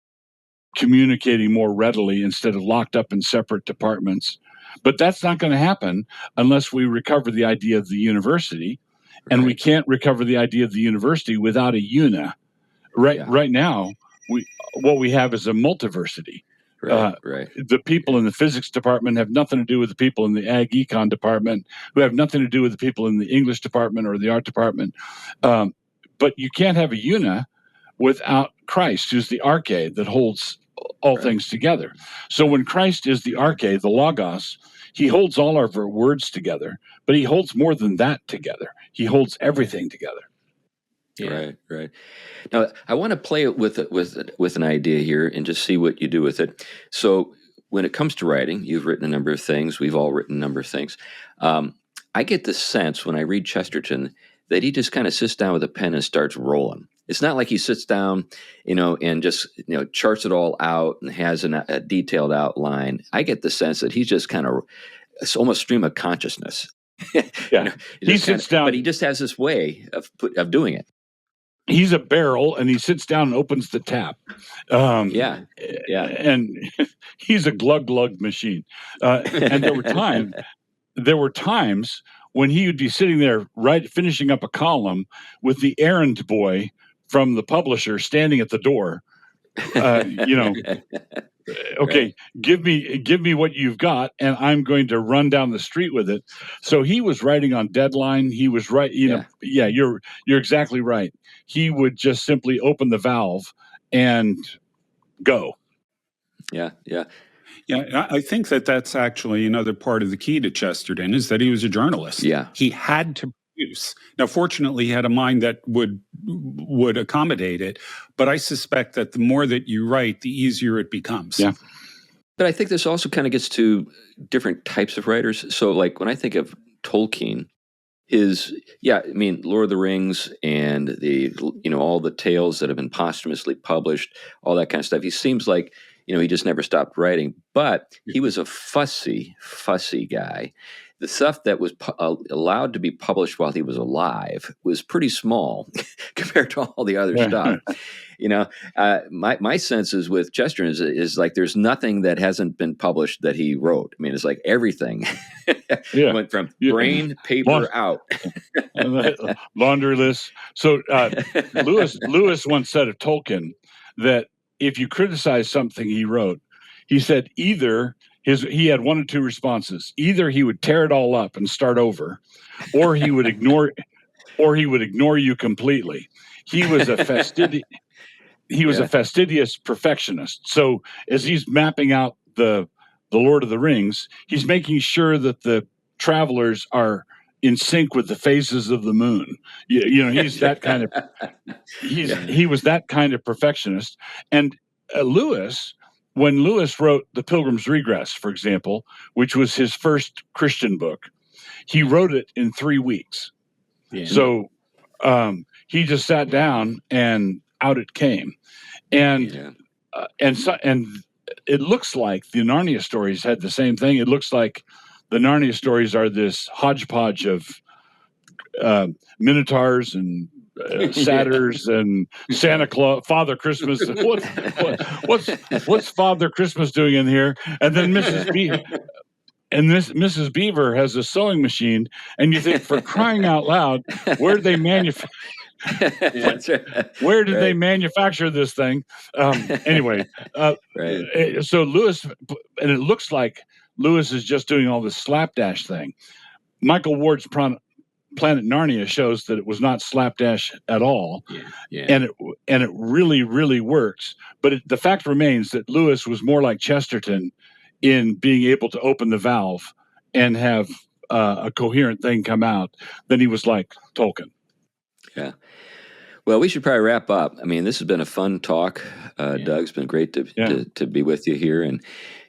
communicating more readily instead of locked up in separate departments. But that's not going to happen unless we recover the idea of the university. And we can't recover the idea of the university without a una. Right now, what we have is a multiversity. The people in the physics department have nothing to do with the people in the ag econ department, who have nothing to do with the people in the English department or the art department. But you can't have a una without Christ, who's the arche that holds all things together. So when Christ is the arche, the logos, he holds all our words together, but he holds more than that together. He holds everything together. Yeah. Right. Now, I want to play it with an idea here and just see what you do with it. So, when it comes to writing, you've written a number of things. We've all written a number of things. I get the sense when I read Chesterton that he just kind of sits down with a pen and starts rolling. It's not like he sits down, and just charts it all out and has a detailed outline. I get the sense that he's just kind of, it's almost stream of consciousness. Yeah, he sits down, but he just has this way of doing it. He's a barrel, and he sits down and opens the tap. And he's a glug machine. And there were times when he would be sitting there finishing up a column with the errand boy from the publisher standing at the door. Okay, give me what you've got, and I'm going to run down the street with it. So he was writing on deadline. He was right. You're exactly right. He would just simply open the valve and go. Yeah, I think that's actually another part of the key to Chesterton is that he was a journalist. Yeah, he had to produce. Now, fortunately, he had a mind that would accommodate it. But I suspect that the more that you write, the easier it becomes. Yeah. But I think this also kind of gets to different types of writers. So, like when I think of Tolkien, Lord of the Rings and the all the tales that have been posthumously published, all that kind of stuff. He seems like he just never stopped writing, but he was a fussy guy. The stuff that was allowed to be published while he was alive was pretty small compared to all the other stuff. My sense is with Chesterton is like there's nothing that hasn't been published that he wrote. I mean, it's like everything went from brain paper out. Laundry list. So Lewis once said of Tolkien that if you criticize something he wrote, he said either he had one of two responses. Either he would tear it all up and start over, or he would ignore you completely. He was a fastidious perfectionist. So as he's mapping out the Lord of the Rings, he's making sure that the travelers are in sync with the phases of the moon. He's that kind of he was that kind of perfectionist. And Lewis, when Lewis wrote The Pilgrim's Regress, for example, which was his first Christian book, he wrote it in 3 weeks. Yeah. So he just sat down and out it came. And it looks like the Narnia stories had the same thing. It looks like the Narnia stories are this hodgepodge of minotaurs and satyrs and Santa Claus, Father Christmas. What's Father Christmas doing in here? And then Mrs. Beaver has a sewing machine, and you think, for crying out loud, where did they manufacture? Where did they manufacture this thing? Anyway, so Lewis, and it looks like Lewis is just doing all this slapdash thing. Michael Ward's Planet Narnia shows that it was not slapdash at all, and it really, really works. But the fact remains that Lewis was more like Chesterton in being able to open the valve and have a coherent thing come out than he was like Tolkien. Yeah. Well, we should probably wrap up. I mean, this has been a fun talk. Doug, it's been great to be with you here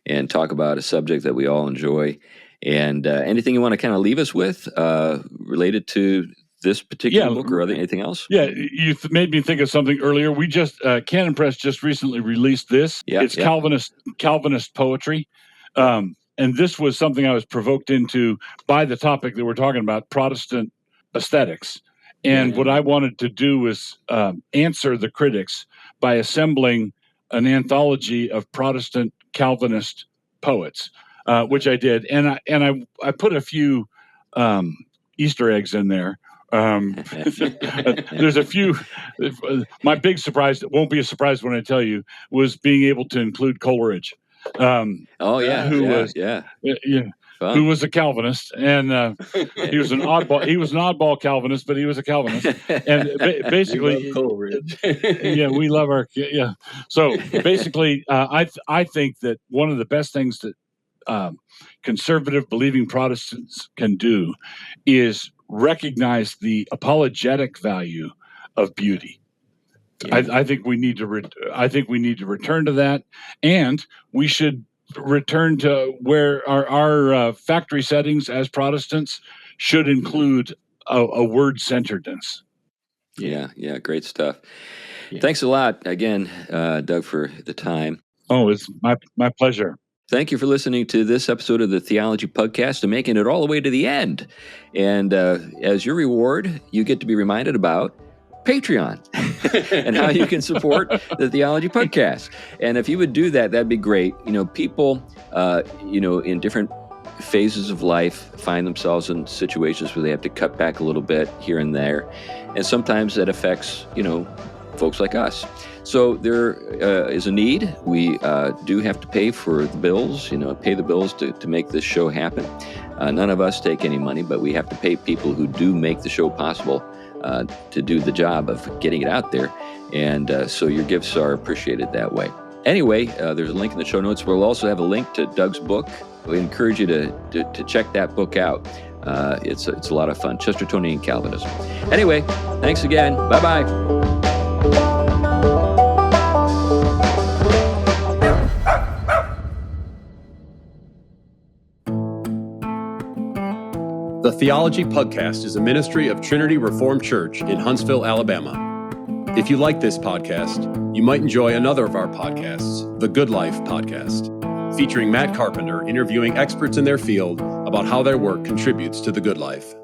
and talk about a subject that we all enjoy. And anything you want to kind of leave us with related to this particular book or anything else? Yeah, you made me think of something earlier. We just, Canon Press just recently released this. It's Calvinist poetry. And this was something I was provoked into by the topic that we're talking about, Protestant aesthetics. And what I wanted to do was answer the critics by assembling an anthology of Protestant Calvinist poets, which I did. And I put a few Easter eggs in there. There's a few. My big surprise, it won't be a surprise when I tell you, was being able to include Coleridge. Who was a Calvinist, and he was an oddball. He was an oddball Calvinist, but he was a Calvinist. And basically, we love our So basically, I think that one of the best things that conservative believing Protestants can do is recognize the apologetic value of beauty. I think we need to return to that, and we should return to where our factory settings as Protestants should include a word-centeredness. Yeah, great stuff. Thanks a lot again, Doug, for the time. Oh, it's my pleasure. Thank you for listening to this episode of the Theology Pugcast and making it all the way to the end. And as your reward, you get to be reminded about Patreon and how you can support the Theology Pugcast. And if you would do that, that'd be great. People, in different phases of life find themselves in situations where they have to cut back a little bit here and there. And sometimes that affects, folks like us. So there is a need. We do have to pay for the bills, pay the bills to make this show happen. None of us take any money, but we have to pay people who do make the show possible to do the job of getting it out there. And so your gifts are appreciated that way. Anyway, there's a link in the show notes. We'll also have a link to Doug's book. We encourage you to check that book out. It's a lot of fun, Chestertonian Calvinism. Anyway, thanks again. Bye-bye. The Theology Pugcast is a ministry of Trinity Reformed Church in Huntsville, Alabama. If you like this podcast, you might enjoy another of our podcasts, the Good Life Podcast, featuring Matt Carpenter interviewing experts in their field about how their work contributes to the good life.